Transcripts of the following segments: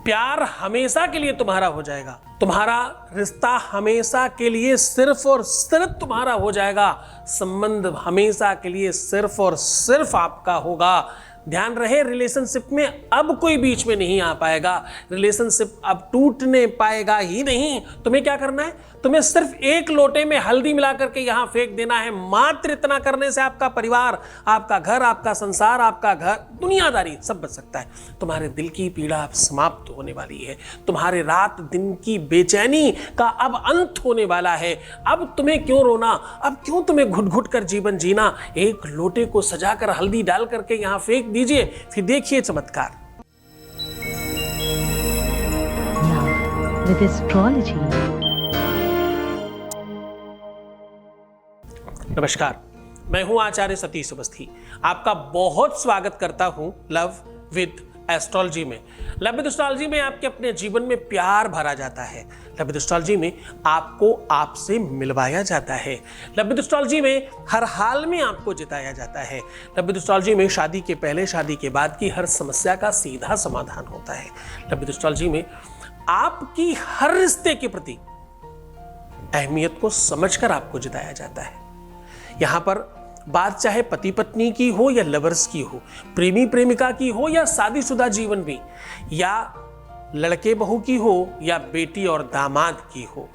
प्यार हमेशा के लिए तुम्हारा हो जाएगा, तुम्हारा रिश्ता हमेशा के लिए सिर्फ और सिर्फ तुम्हारा हो जाएगा, संबंध हमेशा के लिए सिर्फ और सिर्फ आपका होगा। ध्यान रहे, रिलेशनशिप में अब कोई बीच में नहीं आ पाएगा, रिलेशनशिप अब टूटने पाएगा ही नहीं। तुम्हें क्या करना है? तुम्हें सिर्फ एक लोटे में हल्दी मिला करके यहां फेंक देना है। मात्र इतना करने से आपका परिवार, आपका घर, आपका संसार, आपका घर, दुनियादारी सब बच सकता है। तुम्हारे दिल की पीड़ा अब समाप्त होने वाली है, तुम्हारे रात दिन की बेचैनी का अब अंत होने वाला है। अब तुम्हें क्यों रोना, अब क्यों तुम्हें घुट घुट कर जीवन जीना? एक लोटे को सजाकर हल्दी डाल करके यहां फेंक दीजिए, फिर देखिए चमत्कार। With astrology. नमस्कार, मैं हूं आचार्य सतीश अवस्थी। आपका बहुत स्वागत करता हूं लव विद एस्ट्रोलॉजी में। लव विद एस्ट्रोलॉजी में आपके अपने जीवन में प्यार भरा जाता है। लव विद एस्ट्रोलॉजी में आपको आपसे मिलवाया जाता है। लव विद एस्ट्रोलॉजी में हर हाल में आपको जिताया जाता है। लव विद एस्ट्रोलॉजी में शादी के पहले, शादी के बाद की हर समस्या का सीधा समाधान होता है। लव विद एस्ट्रोलॉजी में आपकी हर रिश्ते के प्रति अहमियत को समझकर आपको जिताया जाता है। यहां पर बात चाहे पति पत्नी की हो या लवर्स की हो, प्रेमी प्रेमिका की हो या शादीशुदा जीवन में, या लड़के बहू की हो या बेटी और दामाद की हो,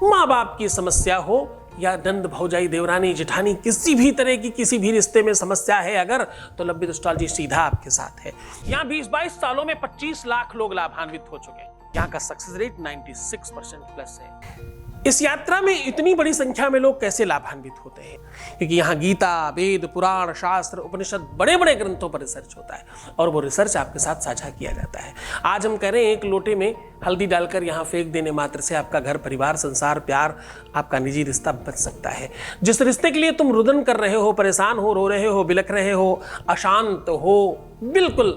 माँ बाप की समस्या हो या नंद भौजाई देवरानी जेठानी, किसी भी तरह की किसी भी रिश्ते में समस्या है अगर, तो लव विद एस्ट्रोलॉजी सीधा आपके साथ है। यहाँ 20-22 सालों में 25 लाख लोग लाभान्वित हो चुके हैं। यहाँ का सक्सेस रेट 96% प्लस है। इस यात्रा में इतनी बड़ी संख्या में लोग कैसे लाभान्वित होते हैं? क्योंकि यहाँ गीता, वेद, पुराण, शास्त्र, उपनिषद, बड़े बड़े ग्रंथों पर रिसर्च होता है और वो रिसर्च आपके साथ साझा किया जाता है। आज हम कह रहे हैं एक लोटे में हल्दी डालकर यहाँ फेंक देने मात्र से आपका घर, परिवार, संसार, प्यार, आपका निजी रिश्ता बच सकता है। जिस रिश्ते के लिए तुम रुदन कर रहे हो, परेशान हो, रो रहे हो, बिलख रहे हो, अशांत हो, बिल्कुल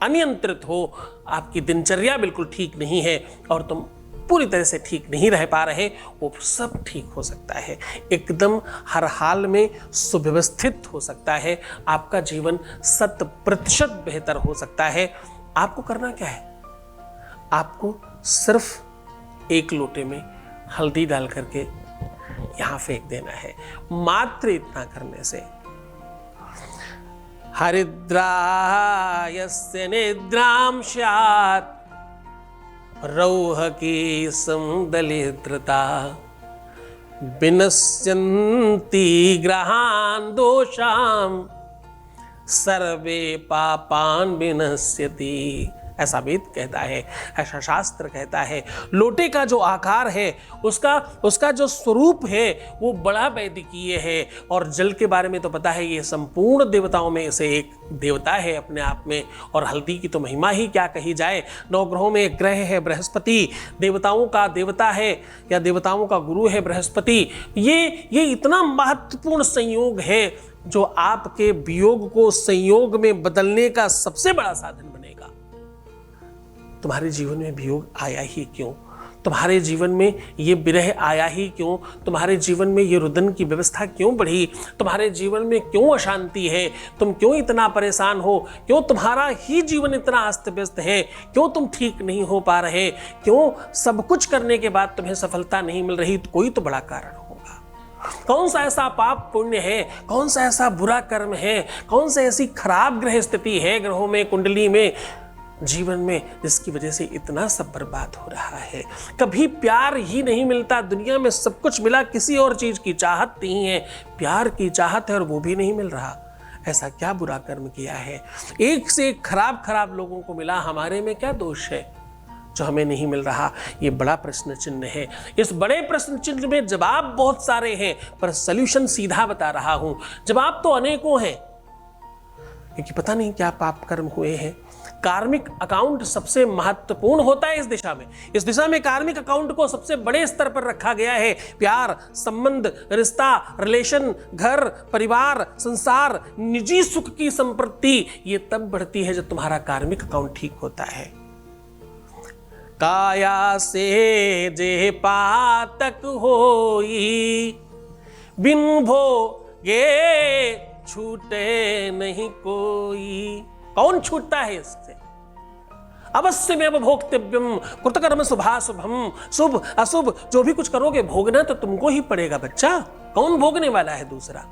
अनियंत्रित हो, आपकी दिनचर्या बिल्कुल ठीक नहीं है और तुम पूरी तरह से ठीक नहीं रह पा रहे, वो सब ठीक हो सकता है। एकदम हर हाल में सुव्यवस्थित हो सकता है। आपका जीवन 100% बेहतर हो सकता है। आपको करना क्या है? आपको सिर्फ एक लोटे में हल्दी डाल करके यहां फेंक देना है। मात्र इतना करने से हरिद्रायस्य निद्रां स्यात् रौह की समदलिद्रता विनश्यन्ति ग्रहान् दोषां सर्वे पापान् विनश्यति। ऐसा वेद कहता है, ऐसा शास्त्र कहता है। लोटे का जो आकार है, उसका जो स्वरूप है वो बड़ा वैदिकीय है। और जल के बारे में तो पता है, ये संपूर्ण देवताओं में से एक देवता है अपने आप में। और हल्दी की तो महिमा ही क्या कही जाए। 9 ग्रहों में एक ग्रह है बृहस्पति, देवताओं का देवता है या देवताओं का गुरु है बृहस्पति। ये इतना महत्वपूर्ण संयोग है जो आपके वियोग को संयोग में बदलने का सबसे बड़ा साधन बनेगा। तुम्हारे जीवन में वियोग आया ही क्यों? तुम्हारे जीवन में ये विरह आया ही क्यों? तुम्हारे जीवन में ये रुदन की व्यवस्था क्यों बढ़ी? तुम्हारे जीवन में क्यों अशांति है? तुम क्यों इतना परेशान हो? क्यों तुम्हारा ही जीवन इतना अस्त व्यस्त है? क्यों तुम ठीक नहीं हो पा रहे? क्यों सब कुछ करने के बाद तुम्हें सफलता नहीं मिल रही? तो कोई तो बड़ा कारण होगा। कौन सा ऐसा पाप पुण्य है? कौन सा ऐसा बुरा कर्म है? कौन सा ऐसी खराब ग्रह स्थिति है ग्रहों में, कुंडली में, जीवन में, जिसकी वजह से इतना सब बर्बाद हो रहा है? कभी प्यार ही नहीं मिलता। दुनिया में सब कुछ मिला, किसी और चीज की चाहत नहीं है, प्यार की चाहत है और वो भी नहीं मिल रहा। ऐसा क्या बुरा कर्म किया है? एक से एक खराब खराब लोगों को मिला, हमारे में क्या दोष है जो हमें नहीं मिल रहा? ये बड़ा प्रश्न चिन्ह है। इस बड़े प्रश्न चिन्ह में जवाब बहुत सारे हैं, पर सल्यूशन सीधा बता रहा हूं। जवाब तो अनेकों हैं, क्योंकि पता नहीं क्या पाप कर्म हुए हैं। कार्मिक अकाउंट सबसे महत्वपूर्ण होता है इस दिशा में। इस दिशा में कार्मिक अकाउंट को सबसे बड़े स्तर पर रखा गया है। प्यार, संबंध, रिश्ता, रिलेशन, घर, परिवार, संसार, निजी सुख की संपत्ति, ये तब बढ़ती है जब तुम्हारा कार्मिक अकाउंट ठीक होता है। काया से जे पातक होई, बिन भोगे छूटे नहीं कोई। कौन छूटता है इससे? अवश्य में भोक्तव्यम कृतकर्म शुभाशुभम। शुभ अशुभ जो भी कुछ करोगे भोगना तो तुमको ही पड़ेगा बच्चा, कौन भोगने वाला है दूसरा।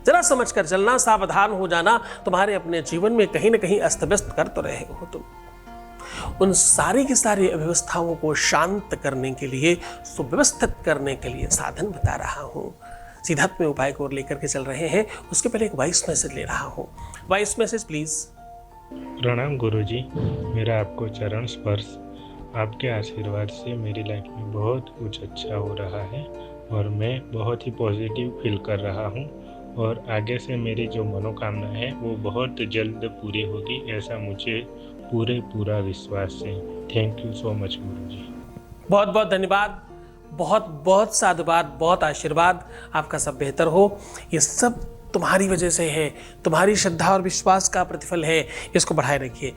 जरा समझ कर चलना, सावधान हो जाना, तुम्हारे अपने जीवन में कहीं ना कहीं अस्त व्यस्त कर तो रहे हो तुम। उन सारी की सारी अव्यवस्थाओं को शांत करने के लिए, सुव्यवस्थित करने के लिए साधन बता रहा हूं। सिद्धार्थ में उपाय को लेकर के चल रहे हैं, उसके पहले एक वॉइस मैसेज ले रहा हूं। Voice message please. प्रणाम गुरुजी, मेरा आपको चरण स्पर्श। आपके आशीर्वाद से मेरी लाइफ में बहुत कुछ अच्छा हो रहा है और मैं बहुत ही पॉजिटिव फील कर रहा हूँ और आगे से मेरी जो मनोकामना है वो बहुत जल्द पूरी होगी, ऐसा मुझे पूरा विश्वास है। थैंक यू सो मच गुरुजी। बहुत बहुत धन्यवाद, बहुत बहुत साधुवाद, बहुत आशीर्वाद। आपका सब बेहतर हो। ये सब तुम्हारी वजह से है, तुम्हारी श्रद्धा और विश्वास का प्रतिफल है। इसको बढ़ाए रखिए।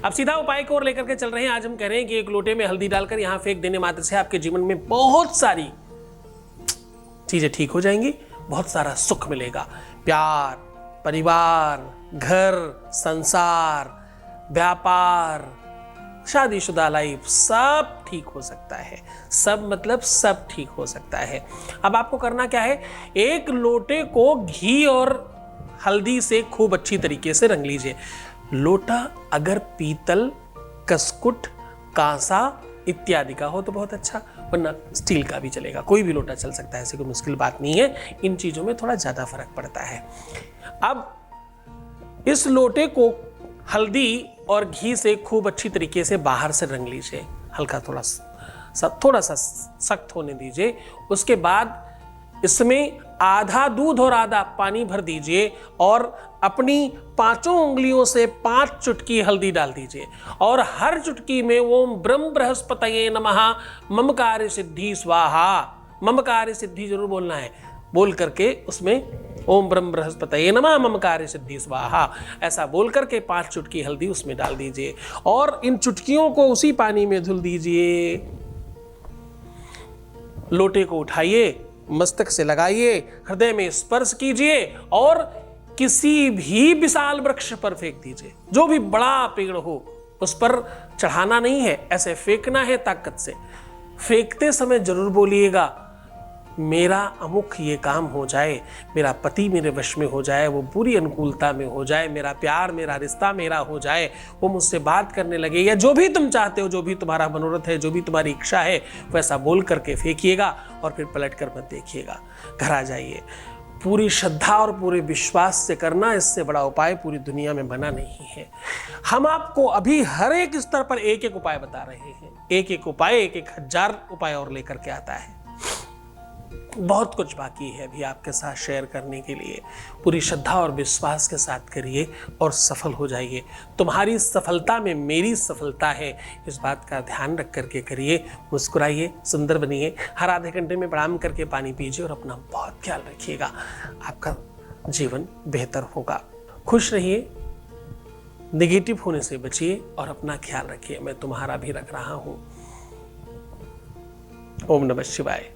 अब सीधा उपाय को और लेकर के चल रहे हैं। आज हम कह रहे हैं कि एक लोटे में हल्दी डालकर यहाँ फेंक देने मात्र से आपके जीवन में बहुत सारी चीजें ठीक हो जाएंगी, बहुत सारा सुख मिलेगा। प्यार, परिवार, घर, संसार, व्यापार, शादीशुदा लाइफ, सब ठीक हो सकता है। सब मतलब सब ठीक हो सकता है। अब आपको करना क्या है, एक लोटे को घी और हल्दी से खूब अच्छी तरीके से रंग लीजिए। लोटा अगर पीतल, कसकुट, कांसा इत्यादि का हो तो बहुत अच्छा, वरना स्टील का भी चलेगा, कोई भी लोटा चल सकता है, ऐसी कोई मुश्किल बात नहीं है। इन चीजों में थोड़ा ज्यादा फर्क पड़ता है। अब इस लोटे को हल्दी और घी से खूब अच्छी तरीके से बाहर से रंग लीजिए। हल्का थोड़ा सा सख्त होने दीजिए। उसके बाद इसमें आधा दूध और आधा पानी भर दीजिए और अपनी 5 उंगलियों से 5 चुटकी हल्दी डाल दीजिए और हर चुटकी में ओम ब्रह्म बृहस्पतये नमः मम कार्य सिद्धि स्वाहा, मम कार्य सिद्धि जरूर बोलना है, बोल करके उसमें ओम ब्रह्म बृहस्पतये नमः मम कार्य सिद्धि स्वाहा ऐसा बोल करके 5 चुटकी हल्दी उसमें डाल दीजिए और इन चुटकियों को उसी पानी में धुल दीजिए। लोटे को उठाइए, मस्तक से लगाइए, हृदय में स्पर्श कीजिए और किसी भी विशाल वृक्ष पर फेंक दीजिए। जो भी बड़ा पेड़ हो उस पर चढ़ाना नहीं है, ऐसे फेंकना है ताकत से। फेंकते समय जरूर बोलिएगा मेरा अमुख ये काम हो जाए, मेरा पति मेरे वश में हो जाए, वो पूरी अनुकूलता में हो जाए, मेरा प्यार, मेरा रिश्ता मेरा हो जाए, वो मुझसे बात करने लगे, या जो भी तुम चाहते हो, जो भी तुम्हारा मनोरथ है, जो भी तुम्हारी इच्छा है, वैसा बोल करके फेंकिएगा और फिर पलट कर मत देखिएगा। घर आ जाइए। पूरी श्रद्धा और पूरे विश्वास से करना, इससे बड़ा उपाय पूरी दुनिया में बना नहीं है। हम आपको अभी हर एक स्तर पर एक एक उपाय बता रहे हैं। एक एक उपाय 1,000 उपाय और लेकर के आता है। बहुत कुछ बाकी है अभी आपके साथ शेयर करने के लिए। पूरी श्रद्धा और विश्वास के साथ करिए और सफल हो जाइए। तुम्हारी सफलता में मेरी सफलता है, इस बात का ध्यान रख करके करिए। मुस्कुराइए, सुंदर बनिए। हर आधे घंटे में प्रणाम करके पानी पीजिए और अपना बहुत ख्याल रखिएगा। आपका जीवन बेहतर होगा। खुश रहिए, नेगेटिव होने से बचिए और अपना ख्याल रखिए। मैं तुम्हारा भी रख रहा हूँ। ओम नमः शिवाय।